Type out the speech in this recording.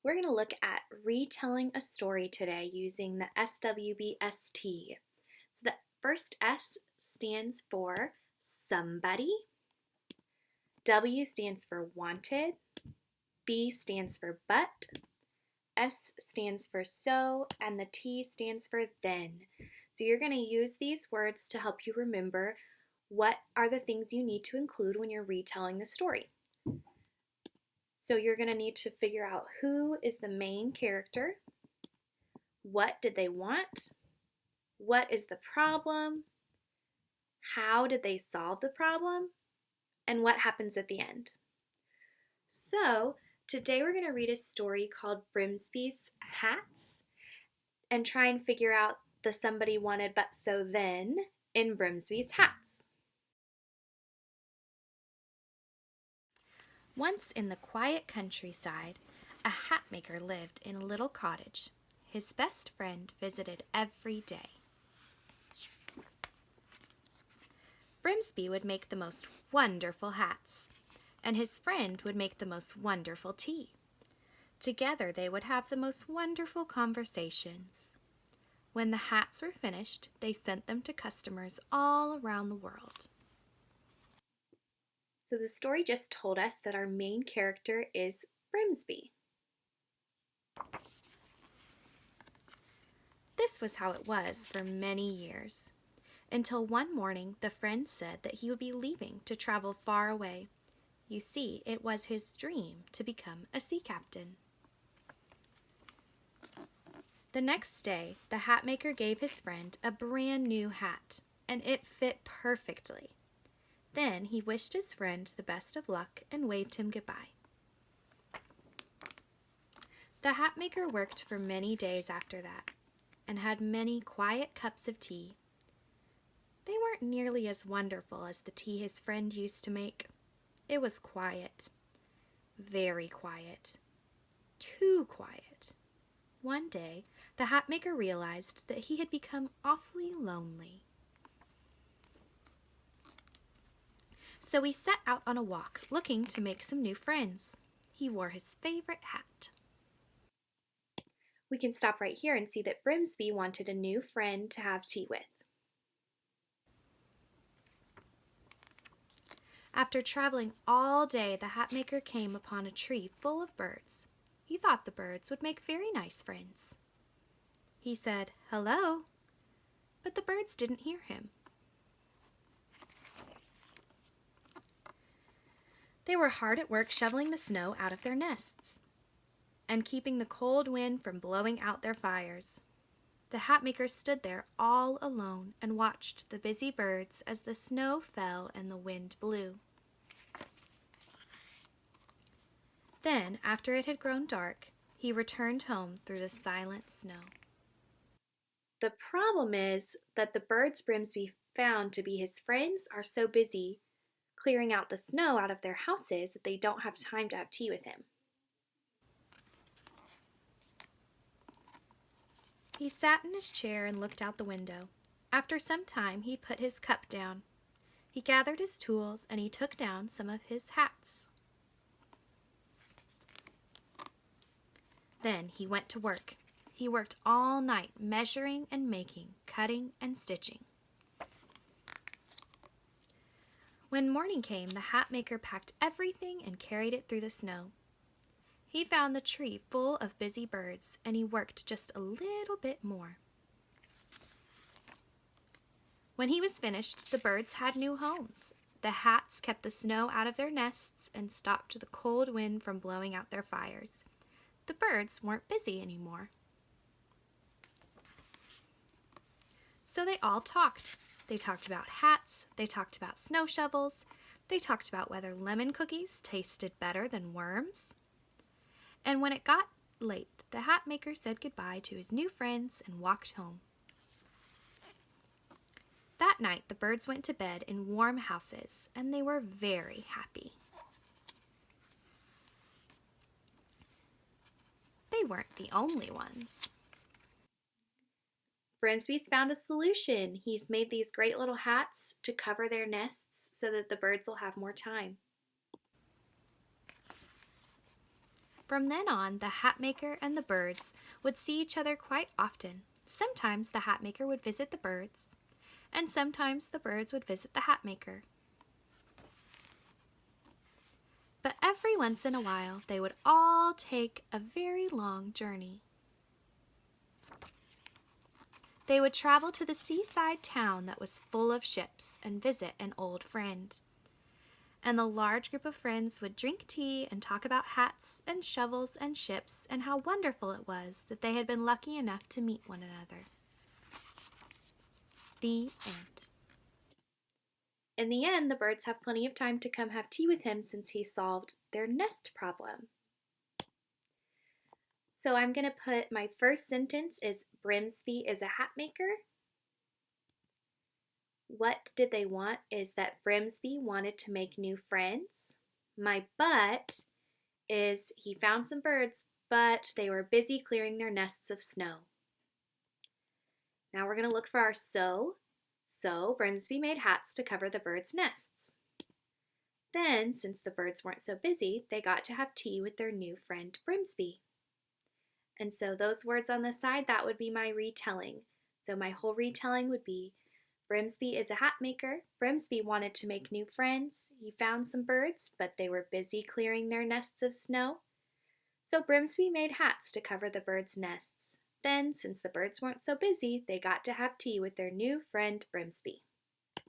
We're going to look at retelling a story today using the SWBST. So the first S stands for somebody, W stands for wanted, B stands for but, S stands for so, and the T stands for then. So you're going to use these words to help you remember what are the things you need to include when you're retelling the story. So you're going to need to figure out who is the main character, what did they want, what is the problem, how did they solve the problem, and what happens at the end. So today we're going to read a story called Brimsby's Hats and try and figure out the somebody wanted but so then in Brimsby's Hats. Once in the quiet countryside, a hat maker lived in a little cottage. His best friend visited every day. Brimsby would make the most wonderful hats, and his friend would make the most wonderful tea. Together they would have the most wonderful conversations. When the hats were finished, they sent them to customers all around the world. So the story just told us that our main character is Brimsby. This was how it was for many years, until one morning the friend said that he would be leaving to travel far away. You see, it was his dream to become a sea captain. The next day, the hat maker gave his friend a brand new hat, and it fit perfectly. Then he wished his friend the best of luck and waved him goodbye. The hat maker worked for many days after that, and had many quiet cups of tea. They weren't nearly as wonderful as the tea his friend used to make. It was quiet, very quiet, too quiet. One day, the hat maker realized that he had become awfully lonely. So he set out on a walk, looking to make some new friends. He wore his favorite hat. We can stop right here and see that Brimsby wanted a new friend to have tea with. After traveling all day, the hat maker came upon a tree full of birds. He thought the birds would make very nice friends. He said, "Hello," but the birds didn't hear him. They were hard at work shoveling the snow out of their nests and keeping the cold wind from blowing out their fires. The hat maker stood there all alone and watched the busy birds as the snow fell and the wind blew. Then, after it had grown dark, he returned home through the silent snow. The problem is that the birds Brimsby found to be his friends are so busy clearing out the snow out of their houses that they don't have time to have tea with him. He sat in his chair and looked out the window. After some time, he put his cup down. He gathered his tools and he took down some of his hats. Then he went to work. He worked all night, measuring and making, cutting and stitching. When morning came, the hat maker packed everything and carried it through the snow. He found the tree full of busy birds, and he worked just a little bit more. When he was finished, the birds had new homes. The hats kept the snow out of their nests and stopped the cold wind from blowing out their fires. The birds weren't busy anymore. So they all talked. They talked about hats, they talked about snow shovels, they talked about whether lemon cookies tasted better than worms. And when it got late, the hat maker said goodbye to his new friends and walked home. That night, the birds went to bed in warm houses, and they were very happy. They weren't the only ones. Brimsby's found a solution. He's made these great little hats to cover their nests so that the birds will have more time. From then on, the hat maker and the birds would see each other quite often. Sometimes the hat maker would visit the birds, and sometimes the birds would visit the hat maker. But every once in a while, they would all take a very long journey. They would travel to the seaside town that was full of ships and visit an old friend. And the large group of friends would drink tea and talk about hats and shovels and ships and how wonderful it was that they had been lucky enough to meet one another. The end. In the end, the birds have plenty of time to come have tea with him since he solved their nest problem. So I'm going to put my first sentence is Brimsby is a hat maker. What did they want is that Brimsby wanted to make new friends. My but is he found some birds, but they were busy clearing their nests of snow. Now we're going to look for our so. So Brimsby made hats to cover the birds' nests. Then, since the birds weren't so busy, they got to have tea with their new friend Brimsby. And so those words on the side, that would be my retelling. So my whole retelling would be Brimsby is a hat maker. Brimsby wanted to make new friends. He found some birds, but they were busy clearing their nests of snow. So Brimsby made hats to cover the birds' nests. Then, since the birds weren't so busy, they got to have tea with their new friend Brimsby.